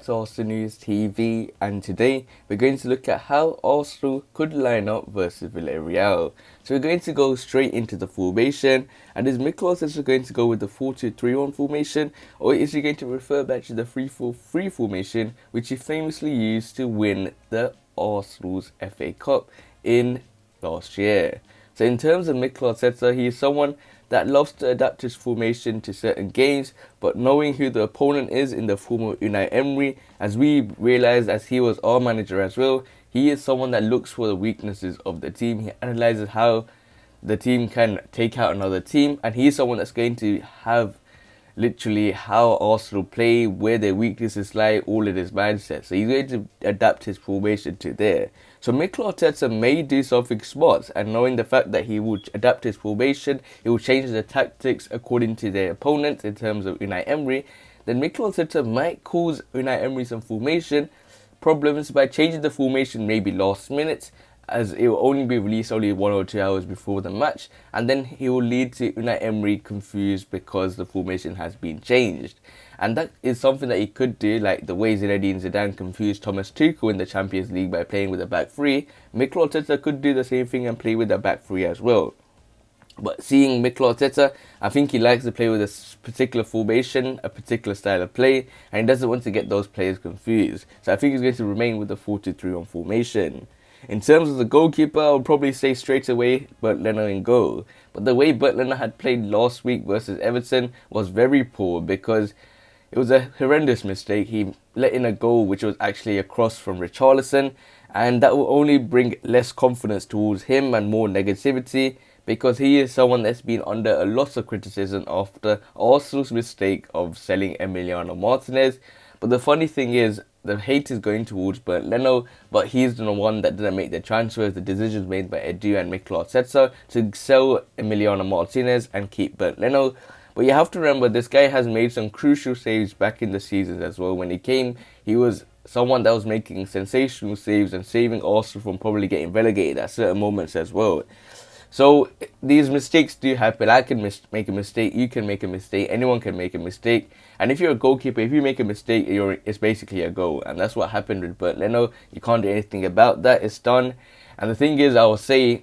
to Arsenal News TV, and today we're going to look at how Arsenal could line up versus Villarreal. So we're going to go straight into the formation, and is Nicolas going to go with the 4-2-3-1 formation, or is he going to refer back to the 3-4-3 formation, which he famously used to win the Arsenal's FA Cup in last year? So in terms of Mikel Arteta, he is someone that loves to adapt his formation to certain games, but knowing who the opponent is in the form of Unai Emery, as we realised as he was our manager as well, he is someone that looks for the weaknesses of the team. He analyses how the team can take out another team, and he's someone that's going to have literally how Arsenal play, where their weaknesses lie, all in his mindset. So he's going to adapt his formation to there. So Mikel Arteta may do something smart, and knowing the fact that he would adapt his formation, he will change the tactics according to their opponents in terms of Unai Emery, then Mikel Arteta might cause Unai Emery some formation problems by changing the formation maybe last minute, as it will only be released only 1 or 2 hours before the match, and then he will lead to Unai Emery confused because the formation has been changed. And that is something that he could do, like the way Zinedine Zidane confused Thomas Tuchel in the Champions League by playing with a back three. Mikel Arteta could do the same thing and play with a back three as well. But seeing Mikel Arteta, I think he likes to play with a particular formation, a particular style of play, and he doesn't want to get those players confused. So I think he's going to remain with the 4-2-3-1 formation. In terms of the goalkeeper, I would probably say straight away Bernd Leno in goal. But the way Bernd Leno had played last week versus Everton was very poor, because it was a horrendous mistake. He let in a goal which was actually a cross from Richarlison, and that will only bring less confidence towards him and more negativity, because he is someone that's been under a lot of criticism after Arsenal's mistake of selling Emiliano Martinez. But the funny thing is, the hate is going towards Bernd Leno, but he's the one that didn't make the transfers, the decisions made by Edu and Mikel Arteta to sell Emiliano Martinez and keep Bernd Leno. But you have to remember, this guy has made some crucial saves back in the seasons as well. When he came, he was someone that was making sensational saves and saving Arsenal from probably getting relegated at certain moments as well. So these mistakes do happen. I can make a mistake, you can make a mistake, anyone can make a mistake. And if you're a goalkeeper, if you make a mistake, it's basically a goal. And that's what happened with Bernd Leno. You can't do anything about that, it's done. And the thing is, I will say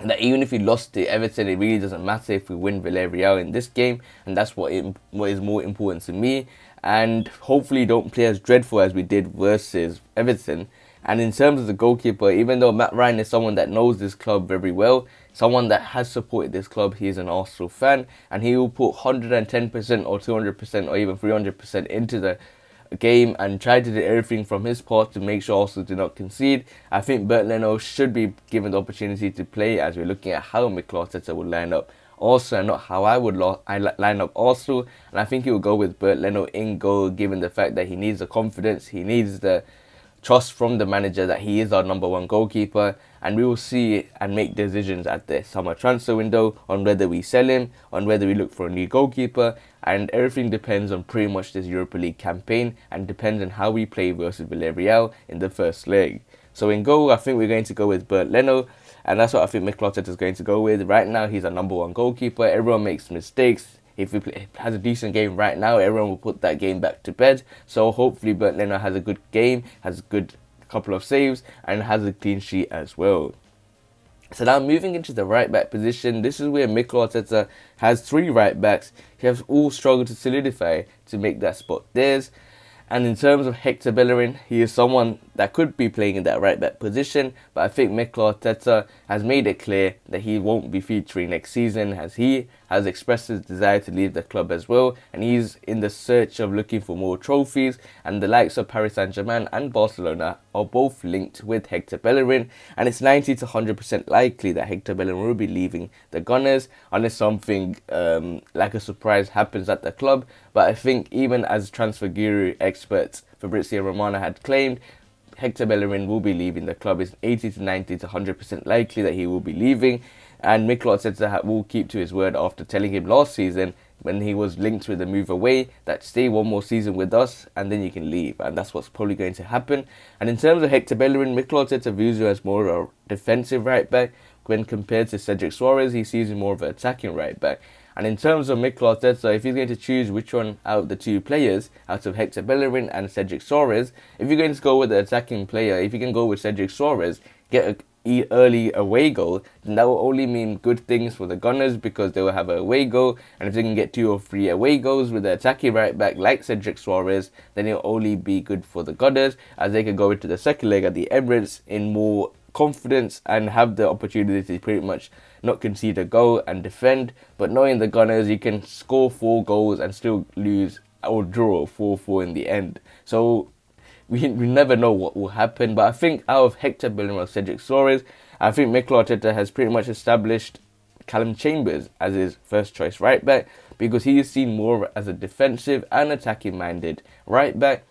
that even if we lost to Everton, it really doesn't matter if we win Villarreal in this game, and that's what is more important to me. And hopefully don't play as dreadful as we did versus Everton. And in terms of the goalkeeper, even though Matt Ryan is someone that knows this club very well, someone that has supported this club, he is an Arsenal fan, and he will put 110% or 200% or even 300% into the game and try to do everything from his part to make sure Arsenal do not concede. I think Bernd Leno should be given the opportunity to play, as we're looking at how Mikel Arteta would line up Arsenal and not how I would line up Arsenal. And I think he will go with Bernd Leno in goal, given the fact that he needs the confidence, he needs the trust from the manager that he is our number one goalkeeper, and we will see and make decisions at the summer transfer window on whether we sell him, on whether we look for a new goalkeeper, and everything depends on pretty much this Europa League campaign and depends on how we play versus Villarreal in the first leg. So in goal, I think we're going to go with Bernd Leno, and that's what I think Mikel Arteta is going to go with. Right now, he's our number one goalkeeper. Everyone makes mistakes. If he has a decent game right now, everyone will put that game back to bed. So hopefully Bernd Leno has a good game, has a good couple of saves, and has a clean sheet as well. So now moving into the right back position, this is where Mikel Arteta has 3 right backs. He has all struggled to solidify to make that spot theirs. And in terms of Hector Bellerin, he is someone that could be playing in that right back position, but I think Mikel Arteta has made it clear that he won't be featuring next season, as he has expressed his desire to leave the club as well, and he's in the search of looking for more trophies, and the likes of Paris Saint-Germain and Barcelona are both linked with Hector Bellerin, and it's 90 to 100% likely that Hector Bellerin will be leaving the Gunners unless something like a surprise happens at the club. But I think even as transfer guru experts Fabrizio Romano had claimed, Hector Bellerin will be leaving the club. It's 80 to 90 to 100% likely that he will be leaving, and Mikel Arteta will keep to his word after telling him last season, when he was linked with a move away, that stay one more season with us and then you can leave, and that's what's probably going to happen. And in terms of Hector Bellerin, Mikel Arteta views him as more of a defensive right back when compared to Cedric Soares. He sees him more of an attacking right back, And in terms of Mikel Arteta, if he's going to choose which one out of the two players, out of Hector Bellerin and Cedric Soares, if you're going to go with the attacking player, if you can go with Cedric Soares, get a early away goal, then that will only mean good things for the Gunners, because they will have an away goal, and if they can get 2 or 3 away goals with the attacking right back like Cedric Soares, then it will only be good for the Gunners, as they can go into the second leg at the Emirates in more confidence and have the opportunity to pretty much not concede a goal and defend. But knowing the Gunners, you can score 4 goals and still lose or draw 4-4 in the end. So we never know what will happen. But I think out of Hector Bellerin or Cedric Soares, I think Mikel Arteta has pretty much established Callum Chambers as his first choice right back, because he is seen more as a defensive and attacking minded right back.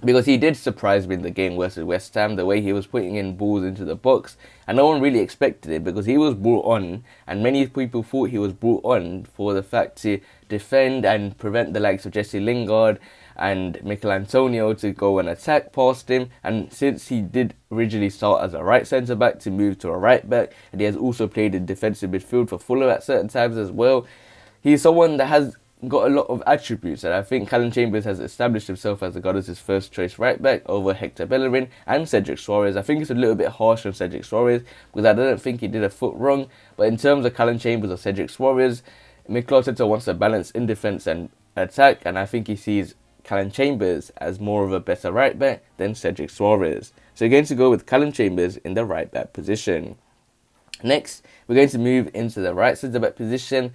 Because he did surprise me in the game versus West Ham, the way he was putting in balls into the box, and no one really expected it, because he was brought on, and many people thought he was brought on for the fact to defend and prevent the likes of Jesse Lingard and Mikel Antonio to go and attack past him. And since he did originally start as a right centre back to move to a right back, and he has also played in defensive midfield for Fulham at certain times as well, he's someone that has got a lot of attributes, and I think Callum Chambers has established himself as the Gunners' first choice right back over Hector Bellerin and Cedric Soares. I think it's a little bit harsh on Cedric Soares, because I don't think he did a foot wrong, but in terms of Callum Chambers or Cedric Soares, Mikel Arteta wants a balance in defence and attack, and I think he sees Callum Chambers as more of a better right back than Cedric Soares. So we're going to go with Callum Chambers in the right back position. Next, we're going to move into the right centre back position.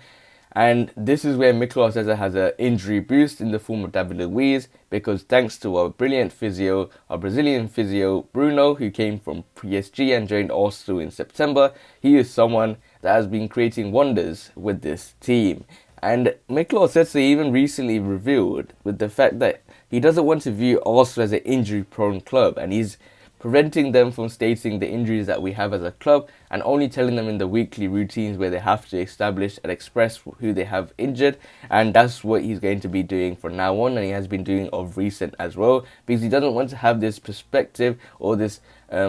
And this is where Mikel Arteta has an injury boost in the form of David Luiz, because thanks to our brilliant physio, our Brazilian physio Bruno, who came from PSG and joined Arsenal in September, he is someone that has been creating wonders with this team. And Mikel Arteta even recently revealed with the fact that he doesn't want to view Arsenal as an injury-prone club, and he's preventing them from stating the injuries that we have as a club, and only telling them in the weekly routines where they have to establish and express who they have injured. And that's what he's going to be doing from now on, and he has been doing of recent as well, because he doesn't want to have this perspective or this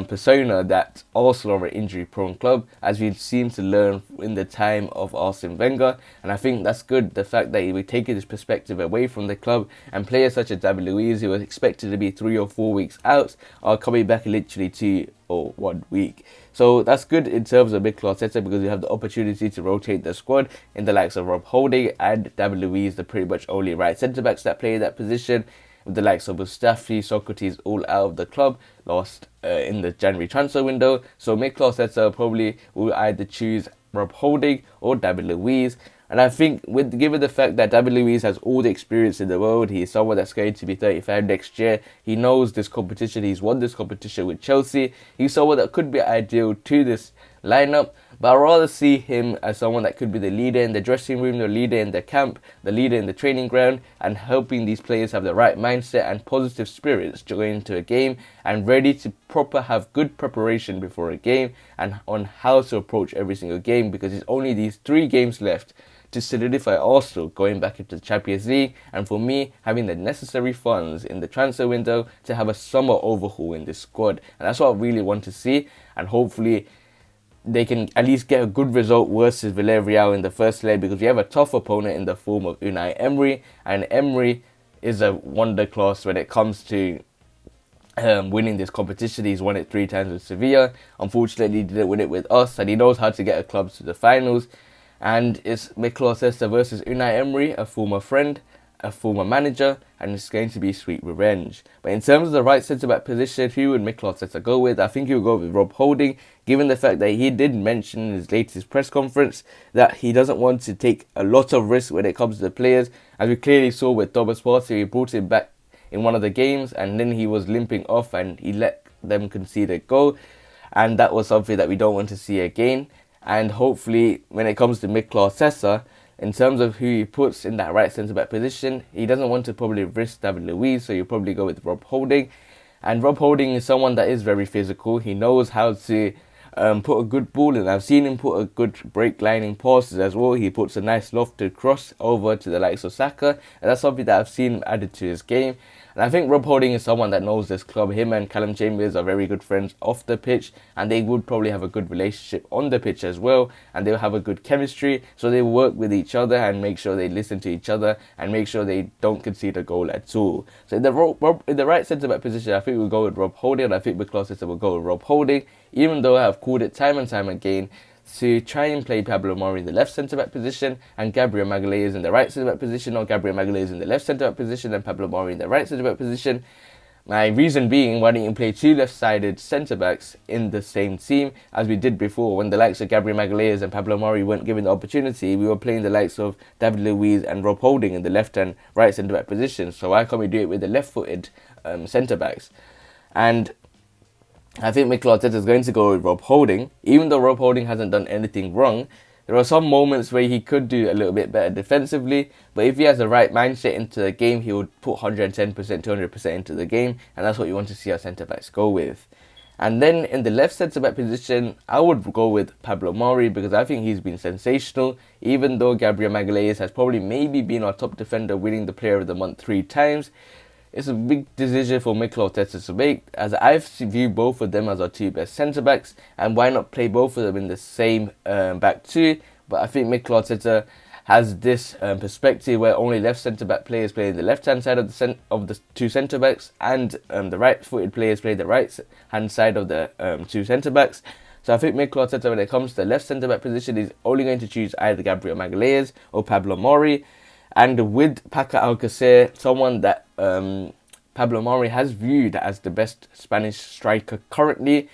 persona that Arsenal are an injury-prone club, as we seem to learn in the time of Arsene Wenger. And I think that's good, the fact that he will take this perspective away from the club, and players such as David Luiz, who was expected to be 3 or 4 weeks out, are coming back literally 2 or 1 week. So that's good in terms of Mikel Arteta, because you have the opportunity to rotate the squad in the likes of Rob Holding and David Luiz, the pretty much only right centre-backs that play that position, with the likes of Mustafi, Socrates all out of the club lost in the January transfer window. So Mikel Arteta probably will either choose Rob Holding or David Luiz. And I think, given the fact that David Luiz has all the experience in the world, he's someone that's going to be 35 next year, he knows this competition, he's won this competition with Chelsea, he's someone that could be ideal to this lineup. But I'd rather see him as someone that could be the leader in the dressing room, the leader in the camp, the leader in the training ground, and helping these players have the right mindset and positive spirits going into a game, and ready to have good preparation before a game, and on how to approach every single game, because it's only these 3 games left to solidify Arsenal going back into the Champions League, and for me, having the necessary funds in the transfer window to have a summer overhaul in this squad. And that's what I really want to see, and hopefully they can at least get a good result versus Villarreal in the first leg, because we have a tough opponent in the form of Unai Emery, and Emery is a wonder class when it comes to winning this competition. He's won it 3 times with Sevilla. Unfortunately, he didn't win it with us, and he knows how to get a club to the finals. And it's Mikel Arteta versus Unai Emery, a former friend, a former manager, and it's going to be sweet revenge. But in terms of the right centre-back position, who would Mikel Arteta go with? I think he'll go with Rob Holding, given the fact that he did mention in his latest press conference that he doesn't want to take a lot of risk when it comes to the players. As we clearly saw with Thomas Partey, he brought him back in one of the games, and then he was limping off and he let them concede a goal. And that was something that we don't want to see again. And hopefully, when it comes to Mikel Arteta, in terms of who he puts in that right centre-back position, he doesn't want to probably risk David Luiz, so he'll probably go with Rob Holding. And Rob Holding is someone that is very physical. He knows how to put a good ball in. I've seen him put a good break-lining passes as well. He puts a nice lofted cross over to the likes of Saka, and that's something that I've seen added to his game. And I think Rob Holding is someone that knows this club. Him and Callum Chambers are very good friends off the pitch, and they would probably have a good relationship on the pitch as well, and they'll have a good chemistry, so they work with each other and make sure they listen to each other and make sure they don't concede a goal at all. So in the right centre-back position, I think we'll go with Rob Holding, and I think Nicolas will go with Rob Holding, even though I have called it time and time again to try and play Pablo Mari in the left centre-back position and Gabriel Magalhaes in the right centre-back position, or Gabriel Magalhaes in the left centre-back position and Pablo Mari in the right centre-back position. My reason being, why don't you play two left-sided centre-backs in the same team as we did before when the likes of Gabriel Magalhaes and Pablo Mari weren't given the opportunity? We were playing the likes of David Luiz and Rob Holding in the left and right centre-back positions. So why can't we do it with the left-footed centre-backs? And I think Mikel Arteta is going to go with Rob Holding. Even though Rob Holding hasn't done anything wrong, there are some moments where he could do a little bit better defensively, but if he has the right mindset into the game, he would put 110%, 200% into the game, and that's what you want to see our centre-backs go with. And then in the left centre-back position, I would go with Pablo Mari because I think he's been sensational, even though Gabriel Magalhaes has probably maybe been our top defender, winning the Player of the Month 3 times. It's a big decision for Mikel Arteta to make, as I view both of them as our two best centre-backs, and why not play both of them in the same back two? But I think Mikel Arteta has this perspective where only left centre-back players play the left-hand side of the two centre-backs, and the right-footed players play the right-hand side of the two centre-backs. So I think Mikel Arteta, when it comes to the left centre-back position, is only going to choose either Gabriel Magalhaes or Pablo Mari. And with Paco Alcacer, someone that Pablo Mari has viewed as the best Spanish striker currently,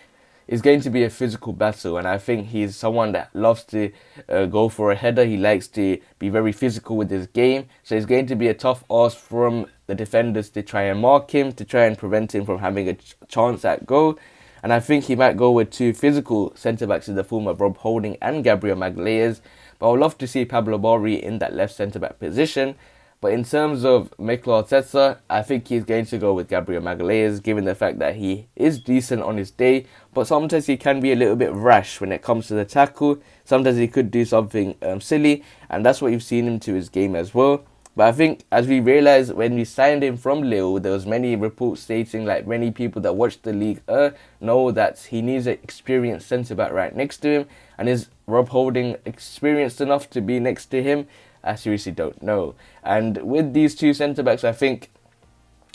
is going to be a physical battle. And I think he's someone that loves to go for a header. He likes to be very physical with his game. So it's going to be a tough ask from the defenders to try and mark him, to try and prevent him from having a chance at goal. And I think he might go with two physical centre-backs in the form of Rob Holding and Gabriel Magalhaes. But I would love to see Pablo Mari in that left centre-back position. But in terms of Mikel Arteta, I think he's going to go with Gabriel Magalhaes, given the fact that he is decent on his day, but sometimes he can be a little bit rash when it comes to the tackle. Sometimes he could do something silly, and that's what you've seen him to his game as well. But I think, as we realised when we signed him from Lille, there was many reports stating, like many people that watch the league know that he needs an experienced centre-back right next to him. And is Rob Holding experienced enough to be next to him? I seriously don't know. And with these two centre-backs, I think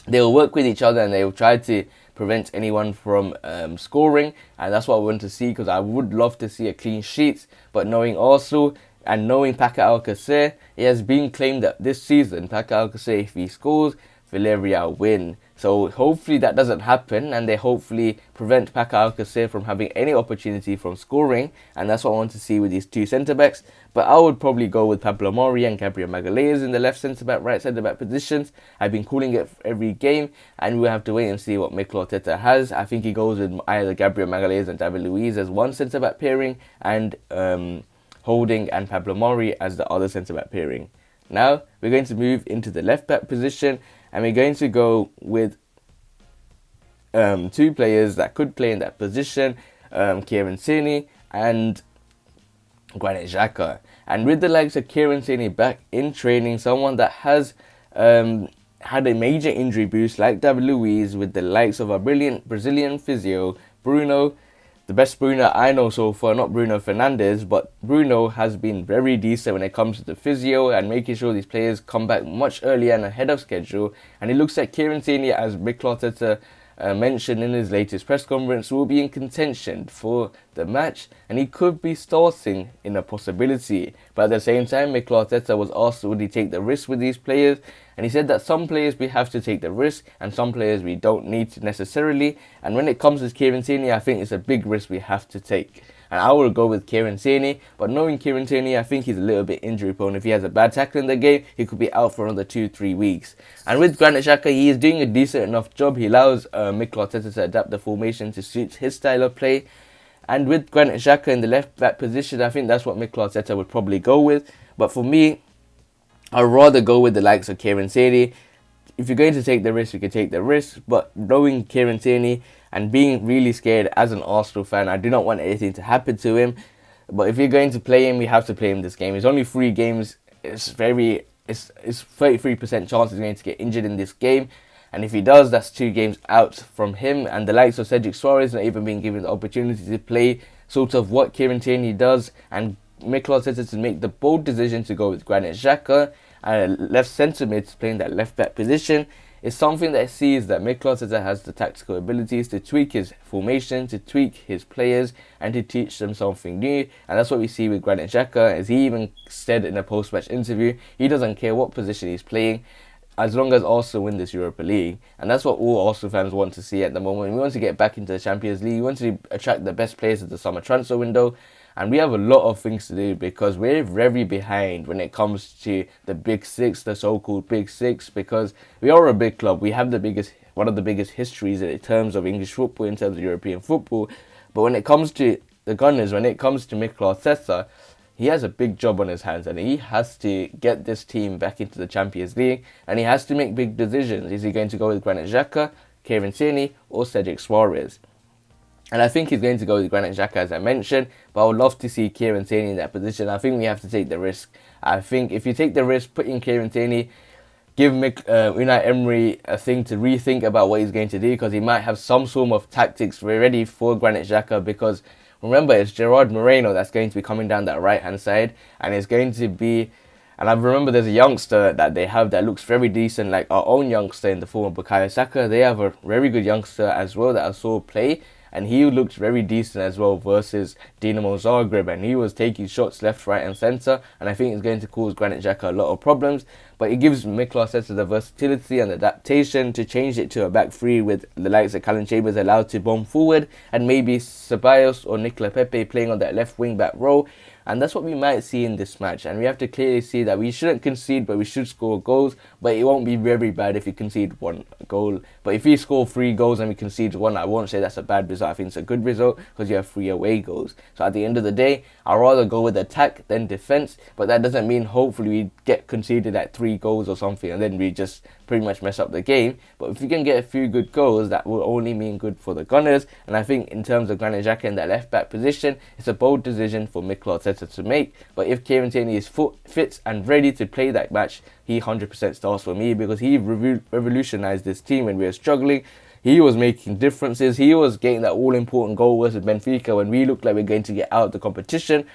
they'll work with each other and they'll try to prevent anyone from scoring. And that's what I want to see, because I would love to see a clean sheet. But knowing also, and knowing Paco Alcacer, it has been claimed that this season, Paco Alcacer, if he scores, Villarreal win. So hopefully that doesn't happen, and they hopefully prevent Paco Alcacer from having any opportunity from scoring, and that's what I want to see with these two centre-backs. But I would probably go with Pablo Mari and Gabriel Magalhaes in the left centre-back, right centre-back positions. I've been calling it every game, and we'll have to wait and see what Mikel Arteta has. I think he goes with either Gabriel Magalhaes and David Luiz as one centre-back pairing, and Holding and Pablo Mari as the other centre-back pairing. Now, we're going to move into the left-back position, and we're going to go with two players that could play in that position, Kieran Tierney and Granit Xhaka. And with the likes of Kieran Tierney back in training, someone that has had a major injury boost like David Luiz, with the likes of a brilliant Brazilian physio, Bruno, the best Bruno I know so far, not Bruno Fernandes, but Bruno has been very decent when it comes to the physio and making sure these players come back much earlier and ahead of schedule. And it looks like Kieran Tierney, as Mikel Arteta mentioned in his latest press conference, will be in contention for the match, and he could be starting in a possibility. But at the same time, Mikel Arteta was asked, would he take the risk with these players? And he said that some players we have to take the risk and some players we don't need to necessarily. And when it comes to Kieran Tierney, I think it's a big risk we have to take. And I will go with Kieran Tierney. But knowing Kieran Tierney, I think he's a little bit injury prone. If he has a bad tackle in the game, he could be out for another 2-3 weeks. And with Granit Xhaka, he is doing a decent enough job. He allows Mikel Arteta to adapt the formation to suit his style of play. And with Granit Xhaka in the left back position, I think that's what Mikel Arteta would probably go with. But for me, I'd rather go with the likes of Kieran Tierney. If you're going to take the risk, you can take the risk. But knowing Kieran Tierney and being really scared as an Arsenal fan, I do not want anything to happen to him. But if you're going to play him, we have to play him this game. It's only 3 games. It's 33% chance he's going to get injured in this game. And if he does, that's 2 games out from him. And the likes of Cedric Soares not even being given the opportunity to play sort of what Kieran Tierney does. And Mikel Arteta to make the bold decision to go with Granit Xhaka and a left centre mid playing that left back position is something that sees that Mikel Arteta has the tactical abilities to tweak his formation, to tweak his players, and to teach them something new. And that's what we see with Granit Xhaka, as he even said in a post-match interview, he doesn't care what position he's playing, as long as Arsenal win this Europa League. And that's what all Arsenal fans want to see at the moment. We want to get back into the Champions League. We want to attract the best players of the summer transfer window. And we have a lot of things to do because we're very behind when it comes to the Big Six, the so-called Big Six, because we are a big club. We have one of the biggest histories in terms of English football, in terms of European football. But when it comes to the Gunners, when it comes to Mikel Arteta, he has a big job on his hands and he has to get this team back into the Champions League and he has to make big decisions. Is he going to go with Granit Xhaka, Kieran Tierney or Cedric Soares? And I think he's going to go with Granit Xhaka, as I mentioned, but I would love to see Kieran Tierney in that position. I think we have to take the risk. I think if you take the risk, put in Kieran Tierney, give Unai Emery a thing to rethink about what he's going to do, because he might have some sort of tactics ready for Granit Xhaka, because remember, it's Gerard Moreno that's going to be coming down that right-hand side, and it's going to be... And I remember there's a youngster that they have that looks very decent, like our own youngster in the form of Bukayo Saka. They have a very good youngster as well that I saw play, and he looked very decent as well versus Dinamo Zagreb, and he was taking shots left, right and centre, and I think it's going to cause Granit Xhaka a lot of problems. But it gives Mikel Arteta the versatility and adaptation to change it to a back three with the likes of Callum Chambers allowed to bomb forward, and maybe Ceballos or Nicola Pepe playing on that left wing back role. And that's what we might see in this match. And we have to clearly see that we shouldn't concede, but we should score goals. But it won't be very bad if you concede 1 goal. But if we score 3 goals and we concede 1, I won't say that's a bad result. I think it's a good result because you have 3 away goals. So at the end of the day, I'd rather go with attack than defence. But that doesn't mean hopefully we get conceded at 3 goals or something and then we just pretty much mess up the game. But if we can get a few good goals, that will only mean good for the Gunners. And I think in terms of Granit Xhaka in that left back position, it's a bold decision for Mikel Arteta to make. But if Kieran Tierney is fit and ready to play that match, he 100% starts for me, because he revolutionised this team when we were struggling. He was making differences. He was getting that all-important goal versus Benfica when we looked like we were going to get out of the competition.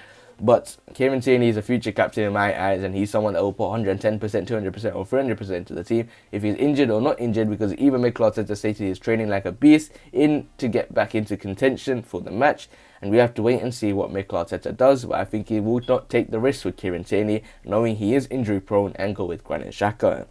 But Kieran Tierney is a future captain in my eyes, and he's someone that will put 110%, 200% or 300% to the team if he's injured or not injured, because even Mikel Arteta stated he's training like a beast to get back into contention for the match. And we have to wait and see what Mikel Arteta does, but I think he will not take the risk with Kieran Tierney, knowing he is injury prone, and go with Granit Xhaka.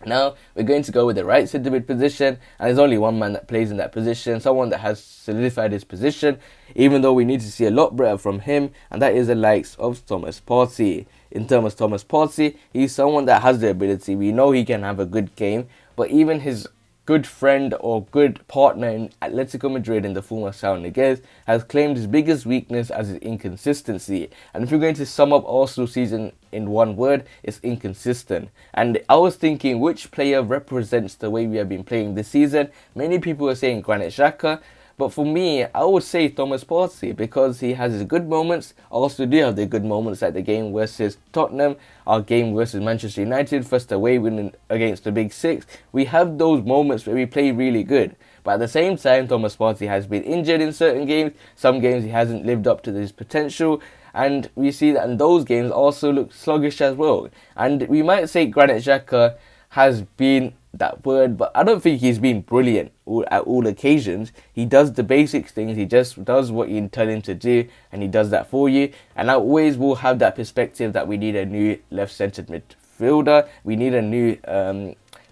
Now, we're going to go with the right centre mid position, and there's only one man that plays in that position, someone that has solidified his position, even though we need to see a lot better from him, and that is the likes of Thomas Partey. In terms of Thomas Partey, he's someone that has the ability. We know he can have a good game, but even his good friend or good partner in Atletico Madrid in the form of Saul Niguez has claimed his biggest weakness as his inconsistency. And if you're going to sum up Arsenal season in one word, it's inconsistent. And I was thinking, which player represents the way we have been playing this season? Many people are saying Granit Xhaka, but for me, I would say Thomas Partey, because he has his good moments. Arsenal do have the good moments, like the game versus Tottenham, our game versus Manchester United, first away winning against the Big Six. We have those moments where we play really good. But at the same time, Thomas Partey has been injured in certain games. Some games he hasn't lived up to his potential. And we see that in those games also look sluggish as well. And we might say Granit Xhaka has been that word, but I don't think he's been brilliant at all occasions. He does the basic things. He just does what you tell him to do, and he does that for you. And I always will have that perspective that we need a new left-centred midfielder. We need a new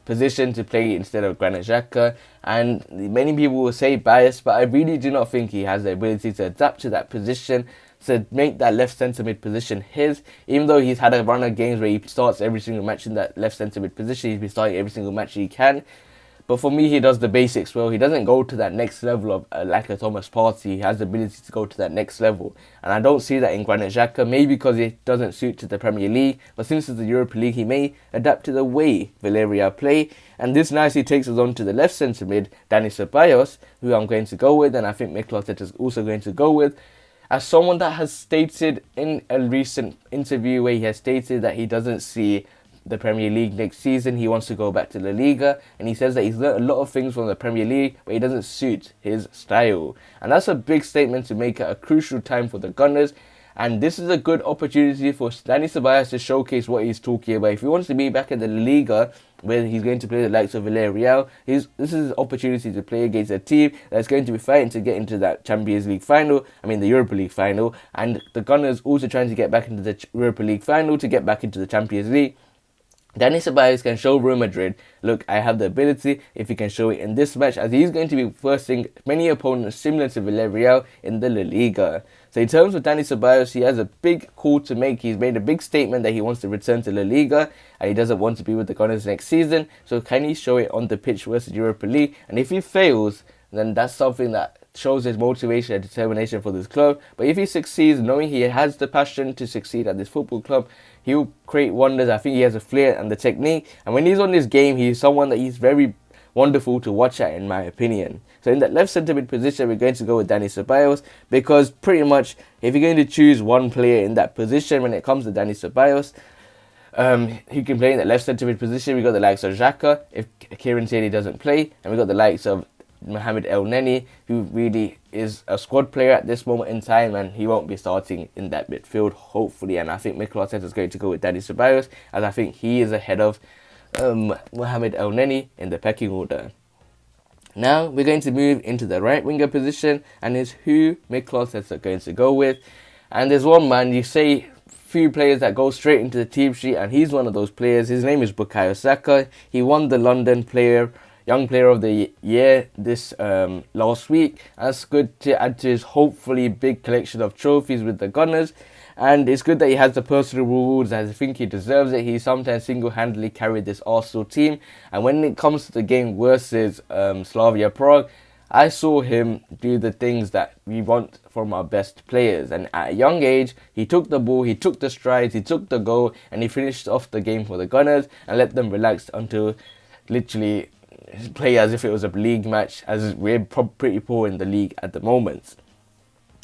position to play instead of Granit Xhaka. And many people will say bias, but I really do not think he has the ability to adapt to that position, to make that left centre mid position his. Even though he's had a run of games where he starts every single match in that left centre mid position, he's been starting every single match he can. But for me, he does the basics well. He doesn't go to that next level of like a Thomas Partey. He has the ability to go to that next level. And I don't see that in Granit Xhaka, maybe because it doesn't suit to the Premier League. But since it's the Europa League, he may adapt to the way Villarreal play. And this nicely takes us on to the left centre mid, Dani Ceballos, who I'm going to go with. And I think Mikel Arteta is also going to go with, as someone that has stated in a recent interview where he has stated that he doesn't see the Premier League next season. He wants to go back to La Liga, and he says that he's learned a lot of things from the Premier League, but it doesn't suit his style. And that's a big statement to make at a crucial time for the Gunners. And this is a good opportunity for Dani Ceballos to showcase what he's talking about. If he wants to be back in the La Liga, where he's going to play the likes of Villarreal, this is his opportunity to play against a team that's going to be fighting to get into that Champions League final, the Europa League final, and the Gunners also trying to get back into the Europa League final to get back into the Champions League. Dani Ceballos can show Real Madrid, look, I have the ability, if he can show it in this match, as he's going to be facing many opponents similar to Villarreal in the La Liga. So in terms of Dani Ceballos, he has a big call to make. He's made a big statement that he wants to return to La Liga and he doesn't want to be with the Gunners next season. So can he show it on the pitch versus Europa League? And if he fails, then that's something that shows his motivation and determination for this club. But if he succeeds, knowing he has the passion to succeed at this football club, he'll create wonders. I think he has a flair and the technique. And when he's on this game, he's someone that he's very wonderful to watch at, in my opinion. So in that left centre mid position, we're going to go with Dani Ceballos, because pretty much if you're going to choose one player in that position when it comes to Dani Ceballos, he can play in that left centre mid position. We got the likes of Saka if Kieran Tierney doesn't play, and we got the likes of Mohamed El Neni, who really is a squad player at this moment in time, and he won't be starting in that midfield, hopefully. And I think Mikel Arteta is going to go with Dani Ceballos, as I think he is ahead of Mohamed El Neni in the pecking order. Now we're going to move into the right winger position, and it's who Mikel Arteta is going to go with. And there's one man, you say few players that go straight into the team sheet, and he's one of those players. His name is Bukayo Saka. He won the London Young Player of the Year this last week. That's good to add to his hopefully big collection of trophies with the Gunners. And it's good that he has the personal rewards, as I think he deserves it. He sometimes single-handedly carried this Arsenal team. And when it comes to the game versus Slavia Prague, I saw him do the things that we want from our best players. And at a young age, he took the ball, he took the strides, he took the goal, and he finished off the game for the Gunners and let them relax until literally play as if it was a league match, as we're pretty poor in the league at the moment.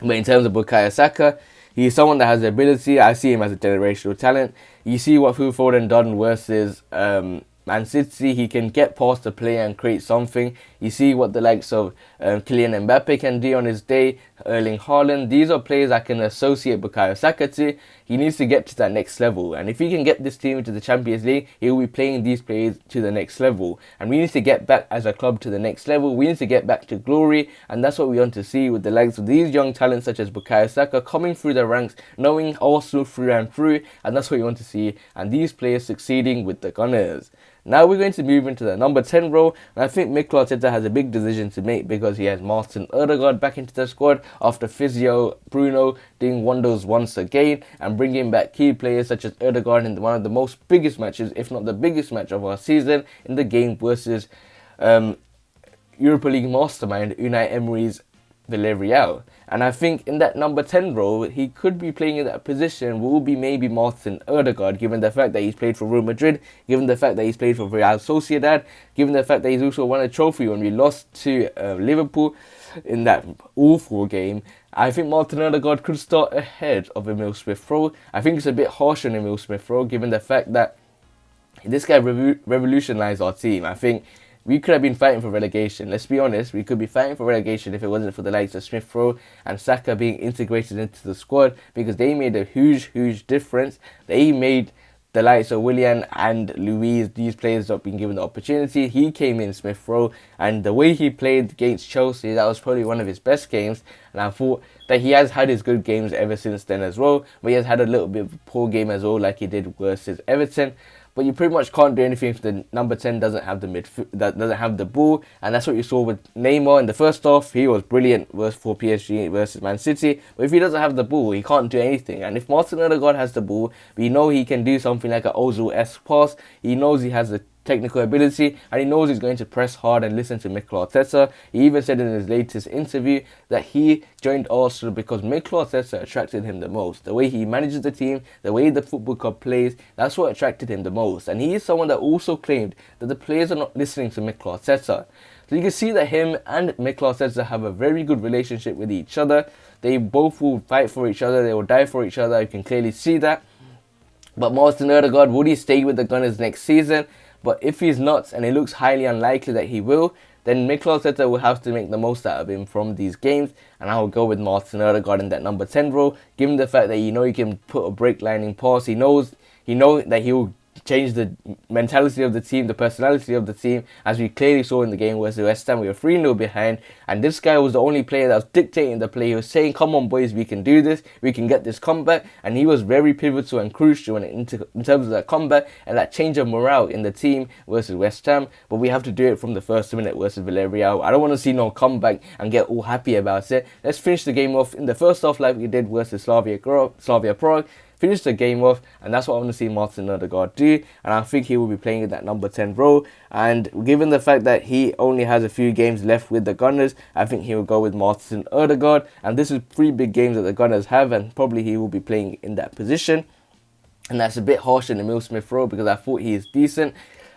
But in terms of Bukayo Saka, he's someone that has the ability. I see him as a generational talent. You see what Phil Foden done versus Man City. He can get past the player and create something. You see what the likes of Kylian Mbappe can do on his day, Erling Haaland. These are players I can associate Bukayo Saka to. He needs to get to that next level. And if he can get this team into the Champions League, he will be playing these players to the next level. And we need to get back as a club to the next level. We need to get back to glory. And that's what we want to see with the likes of these young talents such as Bukayo Saka coming through the ranks, knowing Arsenal through and through. And that's what we want to see. And these players succeeding with the Gunners. Now we're going to move into the number 10 role, and I think Mikel Arteta has a big decision to make, because he has Martin Ødegaard back into the squad after physio Bruno doing wonders once again, and bringing back key players such as Ødegaard in one of the most biggest matches, if not the biggest match of our season, in the game versus Europa League mastermind Unai Emery's Villarreal. And I think in that number 10 role, he could be playing in that position will be maybe Martin Ødegaard, given the fact that he's played for Real Madrid, given the fact that he's played for Real Sociedad, given the fact that he's also won a trophy when we lost to Liverpool in that awful game. I think Martin Ødegaard could start ahead of Emil Smith-Rowe. I think it's a bit harsh on Emil Smith-Rowe, given the fact that this guy revolutionized our team. I think we could have been fighting for relegation. Let's be honest, we could be fighting for relegation if it wasn't for the likes of Smith-Rowe and Saka being integrated into the squad, because they made a huge difference. They made the likes of Willian and Luiz, these players, not being given the opportunity. He came in, Smith-Rowe, and the way he played against Chelsea, that was probably one of his best games. And I thought that he has had his good games ever since then as well, but he has had a little bit of a poor game as well, like he did versus Everton. But you pretty much can't do anything if the number 10 doesn't have the ball, and that's what you saw with Neymar in the first half. He was brilliant for PSG versus Man City, but if he doesn't have the ball, he can't do anything. And if Martin Ødegaard has the ball, we know he can do something like an Ozil-esque pass. He knows he has the technical ability, and he knows he's going to press hard and listen to Mikel Arteta. He even said in his latest interview that he joined Arsenal because Mikel Arteta attracted him the most. The way he manages the team, the way the football club plays, that's what attracted him the most. And he is someone that also claimed that the players are not listening to Mikel Arteta. So you can see that him and Mikel Arteta have a very good relationship with each other. They both will fight for each other, they will die for each other. You can clearly see that. But Martin Odegaard, would he stay with the Gunners next season? But if he's not, and it looks highly unlikely that he will, then Mikel Arteta will have to make the most out of him from these games, and I will go with Martin Odegaard in that number 10 role, given the fact that he can put a break lining pass. He knows that he will change the mentality of the team, the personality of the team, as we clearly saw in the game versus West Ham. We were 3-0 behind, and this guy was the only player that was dictating the play. He was saying, come on boys, we can do this, we can get this comeback, and he was very pivotal and crucial in terms of that comeback and that change of morale in the team versus West Ham. But we have to do it from the first minute versus Villarreal. I don't want to see no comeback and get all happy about it. Let's finish the game off in the first half like we did versus Slavia Prague. Finish the game off, and that's what I want to see Martin Odegaard do, and I think he will be playing in that number 10 role. And given the fact that he only has a few games left with the Gunners, I think he will go with Martin Odegaard, and this is 3 big games that the Gunners have, and probably he will be playing in that position. And that's a bit harsh in Emil Smith Rowe, because I thought he is decent.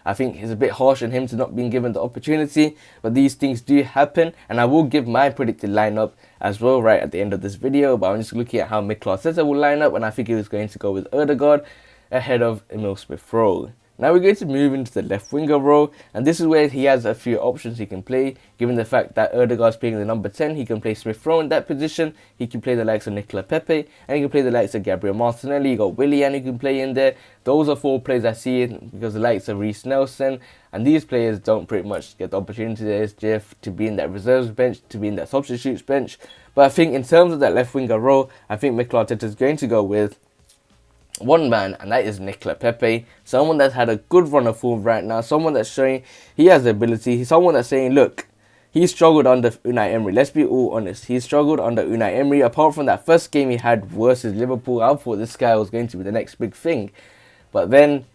I think it's a bit harsh on him to not being given the opportunity, but these things do happen, and I will give my predicted lineup as well right at the end of this video. But I'm just looking at how Mikel Arteta will line up, and I think he was going to go with Odegaard ahead of Emil Smith Rowe. Now we're going to move into the left winger role, and this is where he has a few options he can play. Given the fact that Odegaard's playing the number 10, he can play Smith Rowe in that position. He can play the likes of Nicola Pepe, and he can play the likes of Gabriel Martinelli. You got Willian who can play in there. Those are 4 players I see in, because the likes of Reiss Nelson, and these players don't pretty much get the opportunity there, Jeff, to be in that reserves bench, to be in that substitutes bench. But I think in terms of that left winger role, I think Mikel Arteta is going to go with one man, and that is Nicola Pepe. Someone that's had a good run of form right now, someone that's showing he has the ability. He's someone that's saying, look, he struggled under Unai Emery. Let's be all honest. He struggled under Unai Emery. Apart from that first game he had versus Liverpool, I thought this guy was going to be the next big thing. But then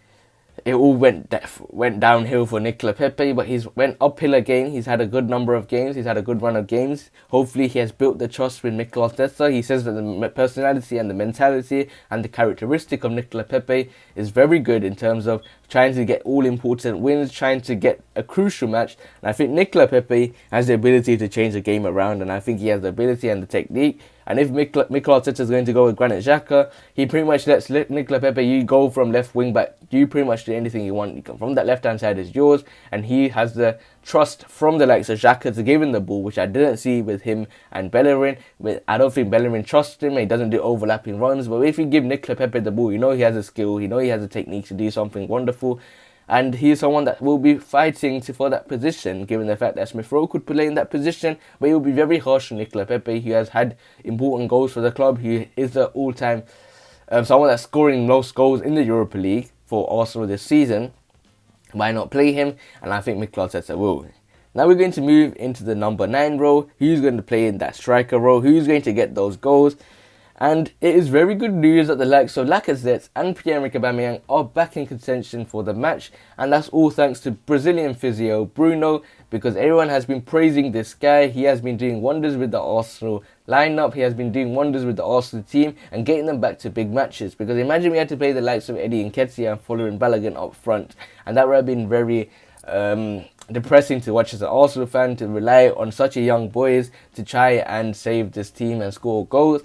it all went downhill for Nicola Pepe, but he's went uphill again. He's had a good number of games. He's had a good run of games. Hopefully he has built the trust with Mikel Arteta. He says that the personality and the mentality and the characteristic of Nicola Pepe is very good in terms of trying to get all important wins, trying to get a crucial match. And I think Nicola Pepe has the ability to change the game around, and I think he has the ability and the technique. And if Mikel Arteta is going to go with Granit Xhaka, he pretty much lets Nicola Pepe, you go from left wing back, you pretty much do anything you want. You come from that left hand side is yours, and he has the trust from the likes of Xhaka to give him the ball, which I didn't see with him and Bellerin. I don't think Bellerin trusts him. He doesn't do overlapping runs, but if you give Nicola Pepe the ball, you know he has a skill, you know he has a technique to do something wonderful. And he's someone that will be fighting for that position, given the fact that Smith Rowe could play in that position. But it will be very harsh on Nicola Pepe. He has had important goals for the club. He is the all-time someone that's scoring most goals in the Europa League for Arsenal this season. Why not play him? And I think Mikel Arteta will. Now we're going to move into the number 9 role. Who's going to play in that striker role? Who's going to get those goals? And it is very good news that the likes of Lacazette and Pierre-Emerick Aubameyang are back in contention for the match. And that's all thanks to Brazilian physio Bruno, because everyone has been praising this guy. He has been doing wonders with the Arsenal lineup. He has been doing wonders with the Arsenal team and getting them back to big matches. Because imagine we had to play the likes of Eddie Nketiah and Fuller and Balogun up front. And that would have been very depressing to watch as an Arsenal fan, to rely on such a young boys to try and save this team and score goals.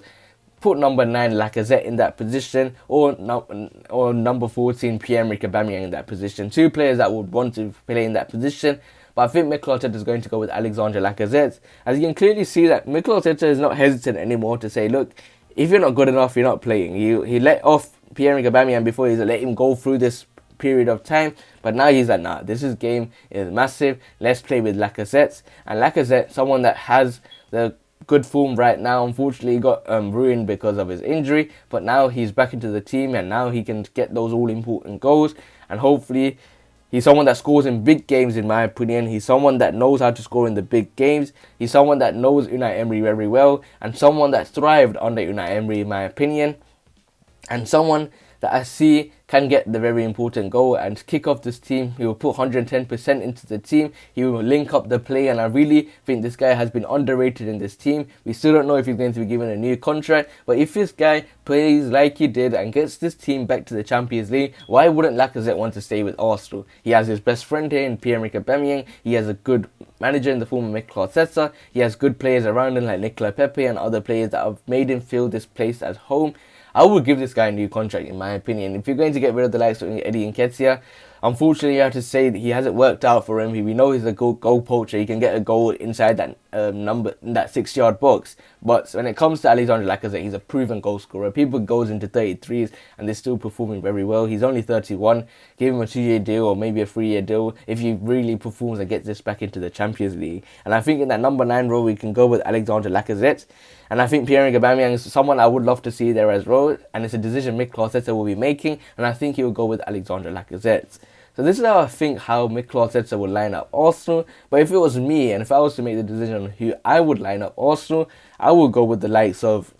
Put number 9 Lacazette in that position, or number 14 Pierre-Emerick Aubameyang in that position. 2 players that would want to play in that position. But I think Mikel Arteta is going to go with Alexandre Lacazette. As you can clearly see that Mikel Arteta is not hesitant anymore to say, look, if you're not good enough, you're not playing. He let off Pierre-Emerick Aubameyang before. He's let him go through this period of time, but now he's like, nah, this game is massive. Let's play with Lacazette. And Lacazette, someone that has the good form right now. Unfortunately, he got ruined because of his injury, but now he's back into the team, and now he can get those all-important goals, and hopefully he's someone that scores in big games, in my opinion. He's someone that knows how to score in the big games. He's someone that knows Unai Emery very well, and someone that thrived under Unai Emery, in my opinion, and someone that I see can get the very important goal and kick off this team. He will put 110% into the team. He will link up the play, and I really think this guy has been underrated in this team. We still don't know if he's going to be given a new contract, but if this guy plays like he did and gets this team back to the Champions League, why wouldn't Lacazette want to stay with Arsenal? He has his best friend here in Pierre-Emerick Aubameyang. He has a good manager in the form of Mikel Arteta. He has good players around him like Nicola Pepe and other players that have made him feel this place as home. I would give this guy a new contract, in my opinion. If you're going to get rid of the likes of Eddie Nketiah, unfortunately, you have to say that he hasn't worked out for him. We know he's a goal poacher. He can get a goal inside that that 6-yard box. But when it comes to Alexander Lacazette, he's a proven goal scorer. People goes into 33s and they're still performing very well. He's only 31. Give him a 2-year deal or maybe a 3-year deal if he really performs and gets this back into the Champions League. And I think in that number 9 role, we can go with Alexander Lacazette. And I think Pierre-Emerick Aubameyang is someone I would love to see there as well. And it's a decision Mikel Arteta will be making. And I think he will go with Alexander Lacazette. So this is how I think how Mikel Arteta would line up Arsenal. But if it was me, and if I was to make the decision on who I would line up Arsenal, I would go with the likes of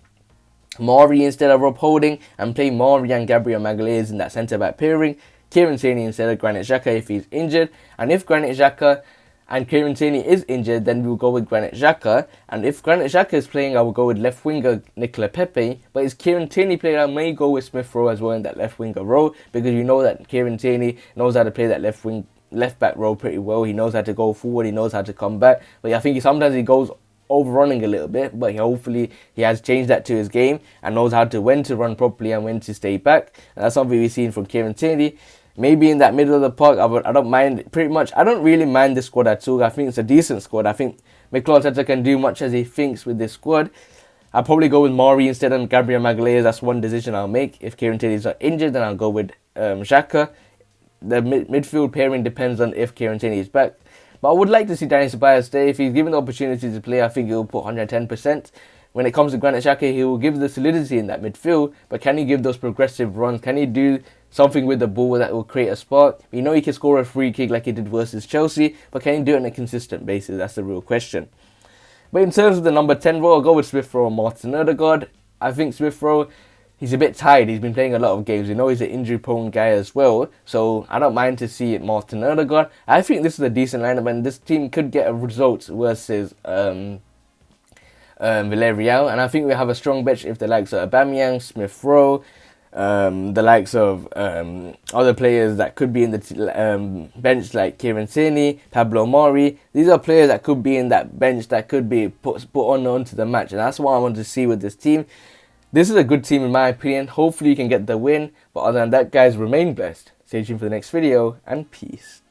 Mari instead of Rob Holding, and play Mari and Gabriel Magalhaes in that centre-back pairing. Kieran Tierney instead of Granit Xhaka if he's injured. And if Granit Xhaka and Kieran Tierney is injured, then we'll go with Granit Xhaka. And if Granit Xhaka is playing, I will go with left winger Nicola Pepe. But if Kieran Tierney playing, I may go with Smith Rowe as well in that left winger role, because you know that Kieran Tierney knows how to play that left back role pretty well. He knows how to go forward, he knows how to come back. But I think sometimes he goes overrunning a little bit, but hopefully he has changed that to his game and knows how to when to run properly and when to stay back. And that's something we've seen from Kieran Tierney. Maybe in that middle of the park, I don't mind, pretty much, I don't really mind this squad at all. I think it's a decent squad. I think Mikel Arteta can do much as he thinks with this squad. I'll probably go with Mari instead of Gabriel Magalhaes. That's one decision I'll make. If Kieran Tierney's not injured, then I'll go with Xhaka. The midfield pairing depends on if Kieran Tierney is back. But I would like to see Dani Ceballos stay. If he's given the opportunity to play, I think he'll put 110%. When it comes to Granit Xhaka, he will give the solidity in that midfield. But can he give those progressive runs? Can he do something with the ball that will create a spark? We know he can score a free kick like he did versus Chelsea, but can he do it on a consistent basis? That's the real question. But in terms of the number 10 role, I'll go with Smith Rowe and Martin Odegaard. I think Smith Rowe, he's a bit tired. He's been playing a lot of games. You know he's an injury-prone guy as well, so I don't mind to see Martin Odegaard. I think this is a decent lineup, and this team could get a result versus Villarreal. And I think we have a strong bench if the likes of Aubameyang, Smith Rowe, the likes of other players that could be in the bench like Kieran Tierney, Pablo Mari. These are players that could be in that bench that could be put onto the match, and that's what I want to see with this team. This is a good team in my opinion. Hopefully you can get the win, but other than that, guys, remain blessed. Stay tuned for the next video, and peace.